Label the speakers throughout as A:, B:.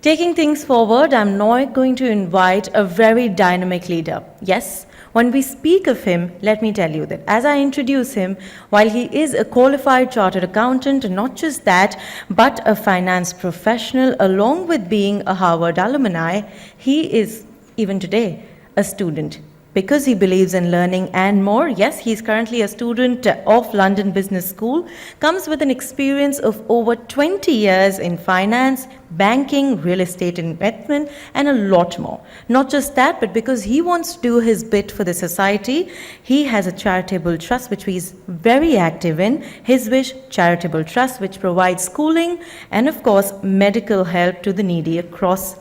A: Taking things forward, I'm now going to invite a very dynamic leader. Yes, when we speak of him, let me tell you that as I introduce him, while he is a qualified chartered accountant, and not just that, but a finance professional, along with being a Harvard alumni, he is, even today, a student. Because he believes in learning and more, yes, he's currently a student of London Business School, comes with an experience of over 20 years in finance, banking, real estate investment, and a lot more. Not just that, but because he wants to do his bit for the society, he has a charitable trust which he is very active in, His Wish Charitable Trust, which provides schooling and, of course, medical help to the needy across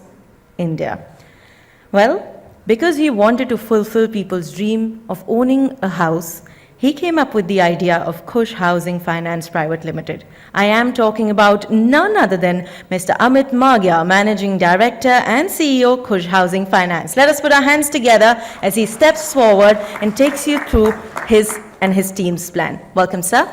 A: India. Well, because he wanted to fulfill people's dream of owning a house, he came up with the idea of Kush Housing Finance Private Limited. I am talking about none other than Mr. Amit Magia, Managing Director and CEO, Kush Housing Finance. Let us put our hands together as he steps forward and takes you through his and his team's plan. Welcome, sir.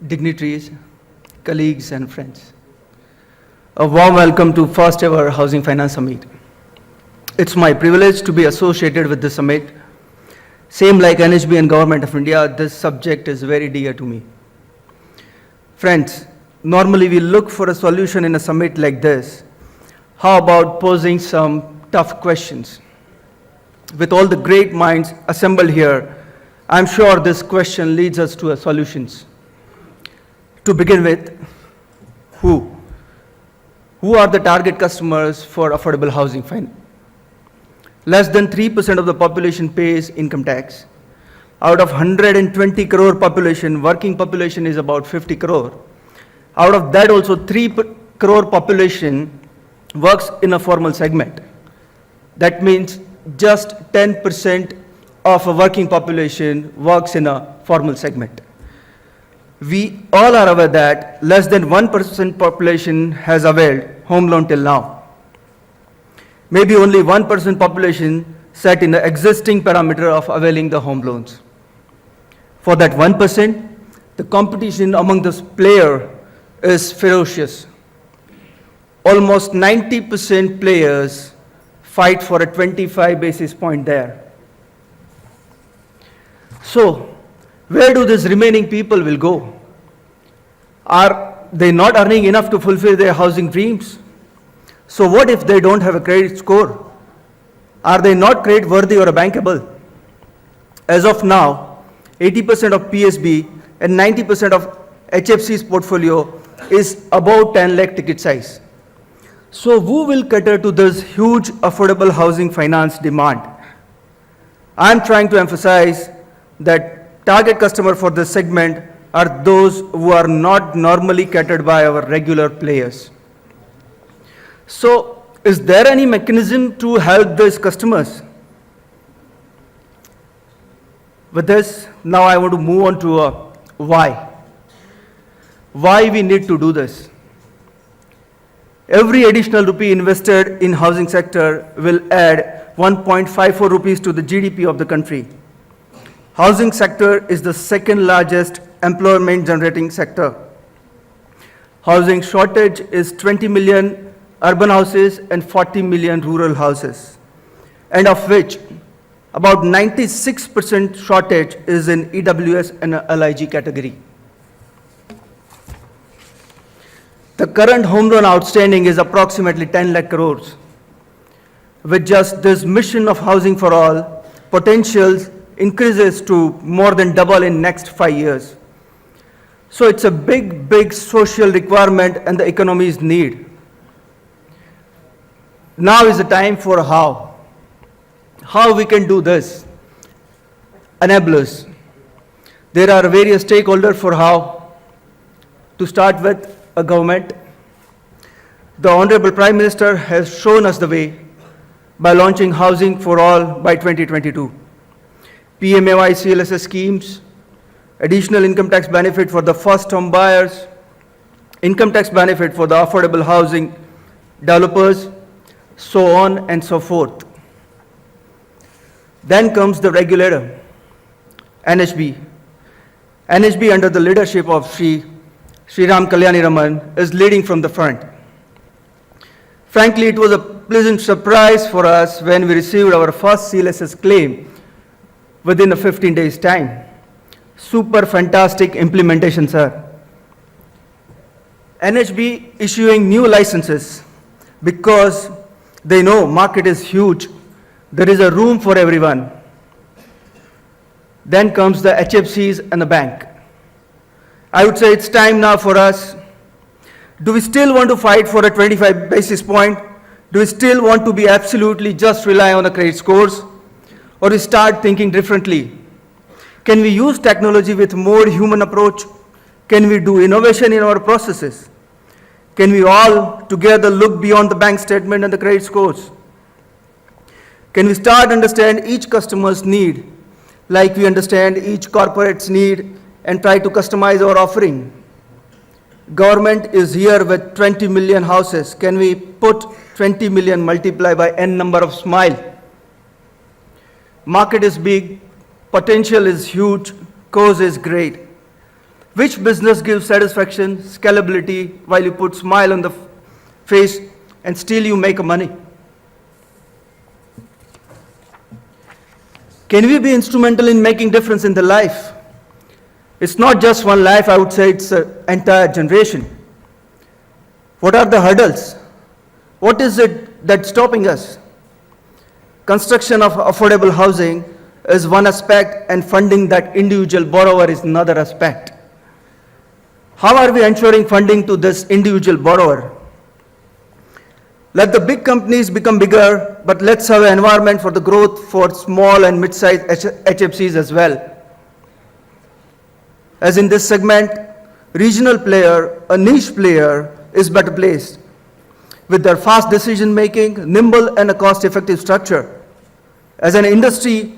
B: Dignitaries, colleagues and friends. A warm welcome to first ever Housing Finance Summit. It's my privilege to be associated with this summit. Same like NHB and Government of India, this subject is very dear to me. Friends, normally we look for a solution in a summit like this. How about posing some tough questions? With all the great minds assembled here, I'm sure this question leads us to a solutions. To begin with, who? Who are the target customers for affordable housing finance? Less than 3% of the population pays income tax. Out of 120 crore population, working population is about 50 crore. Out of that also 3 crore population works in a formal segment. That means just 10% of a working population works in a formal segment. We all are aware that less than 1% population has availed home loan till now. Maybe only 1% population set in the existing parameter of availing the home loans. For that 1%, the competition among this player is ferocious. Almost 90% players fight for a 25 basis point there. So, where do these remaining people will go? Are they not earning enough to fulfill their housing dreams? So what if they don't have a credit score? Are they not credit worthy or bankable? As of now, 80% of PSB and 90% of HFC's portfolio is above 10 lakh ticket size. So who will cater to this huge affordable housing finance demand? I'm trying to emphasize that target customer for this segment are those who are not normally catered by our regular players. So, is there any mechanism to help these customers? With this, now I want to move on to why. Why we need to do this? Every additional rupee invested in housing sector will add 1.54 rupees to the GDP of the country. Housing sector is the second largest employment generating sector. Housing shortage is 20 million urban houses and 40 million rural houses, and of which about 96% shortage is in EWS and LIG category. The current home loan outstanding is approximately 10 lakh crores. With just this mission of housing for all, potentials increases to more than double in next 5 years. So it's a big social requirement and the economy's need. Now is the time for how. How we can do this. Enablers. There are various stakeholders for how. To start with, a government. The Honorable Prime Minister has shown us the way by launching Housing for All by 2022. PMAY CLSS schemes, additional income tax benefit for the first home buyers, income tax benefit for the affordable housing developers, so on and so forth. Then comes the regulator, NHB. NHB under the leadership of Sri Ram Kalyani Raman is leading from the front. Frankly, it was a pleasant surprise for us when we received our first CLSS claim within a 15 days time. Super fantastic implementation, sir. NHB issuing new licenses because they know market is huge. There is a room for everyone. Then comes the HFCs and the bank. I would say it's time now for us. Do we still want to fight for a 25 basis point? Do we still want to be absolutely just rely on the credit scores? Or we start thinking differently? Can we use technology with more human approach? Can we do innovation in our processes? Can we all together look beyond the bank statement and the credit scores? Can we start understand each customer's need like we understand each corporate's need and try to customize our offering? Government is here with 20 million houses. Can we put 20 million multiply by n number of smile? Market is big, potential is huge, cause is great. Which business gives satisfaction, scalability, while you put smile on the face and still you make money? Can we be instrumental in making difference in the life? It's not just one life, I would say it's an entire generation. What are the hurdles? What is it that's stopping us? Construction of affordable housing is one aspect and funding that individual borrower is another aspect. How are we ensuring funding to this individual borrower? Let the big companies become bigger, but let's have an environment for the growth for small and mid-sized HFCs as well. As in this segment, regional player, a niche player, is better placed with their fast decision making, nimble and a cost-effective structure. As an industry,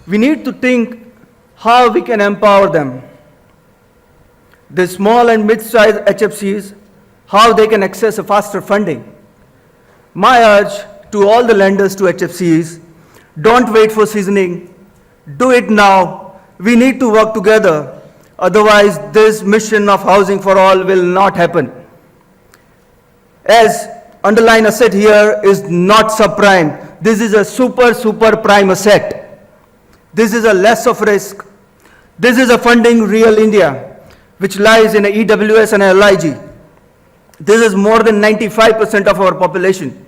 B: we need to think how we can empower them. The small and mid-sized HFCs, how they can access a faster funding. My urge to all the lenders to HFCs, don't wait for seasoning, do it now. We need to work together. Otherwise, this mission of housing for all will not happen. As underline asset here is not subprime. This is a super prime asset. This is a less of risk. This is a funding real India, which lies in a EWS and LIG. This is more than 95% of our population.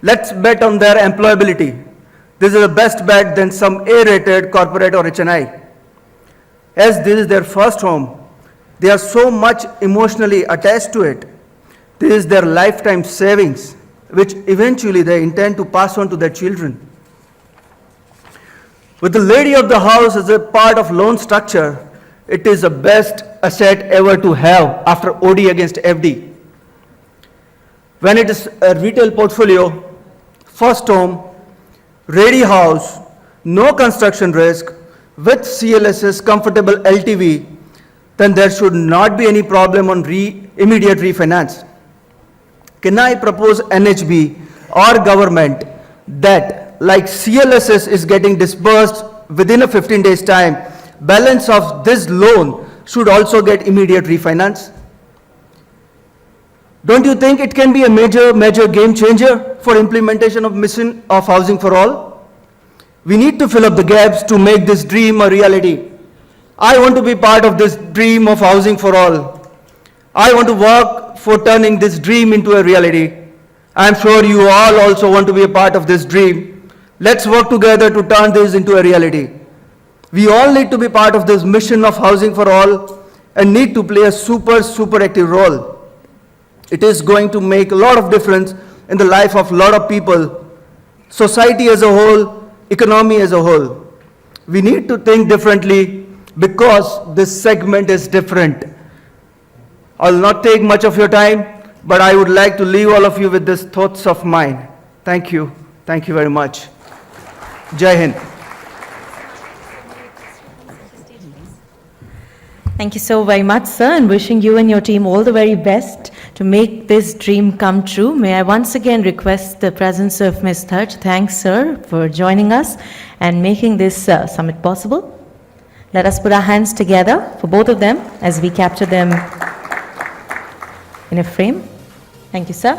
B: Let's bet on their employability. This is a best bet than some A-rated corporate or HNI. As this is their first home, they are so much emotionally attached to it. This is their lifetime savings, which eventually they intend to pass on to their children. With the lady of the house as a part of loan structure, it is the best asset ever to have after OD against FD. When it is a retail portfolio, first home, ready house, no construction risk, with CLSS comfortable LTV, then there should not be any problem on immediate refinance. Can I propose NHB or government that like CLSS is getting disbursed within a 15 days time, balance of this loan should also get immediate refinance? Don't you think it can be a major game changer for implementation of mission of housing for all? We need to fill up the gaps to make this dream a reality. I want to be part of this dream of housing for all. I want to work for turning this dream into a reality. I'm sure you all also want to be a part of this dream. Let's work together to turn this into a reality. We all need to be part of this mission of housing for all and need to play a super active role. It is going to make a lot of difference in the life of a lot of people, society as a whole, economy as a whole. We need to think differently because this segment is different. I'll not take much of your time, but I would like to leave all of you with these thoughts of mine. Thank you. Thank you very much. Jai Hind.
A: Thank you so very much, sir, and wishing you and your team all the very best to make this dream come true. May I once again request the presence of Ms. Thurch. Thanks, sir, for joining us and making this summit possible. Let us put our hands together for both of them as we capture them in a frame. Thank you, sir.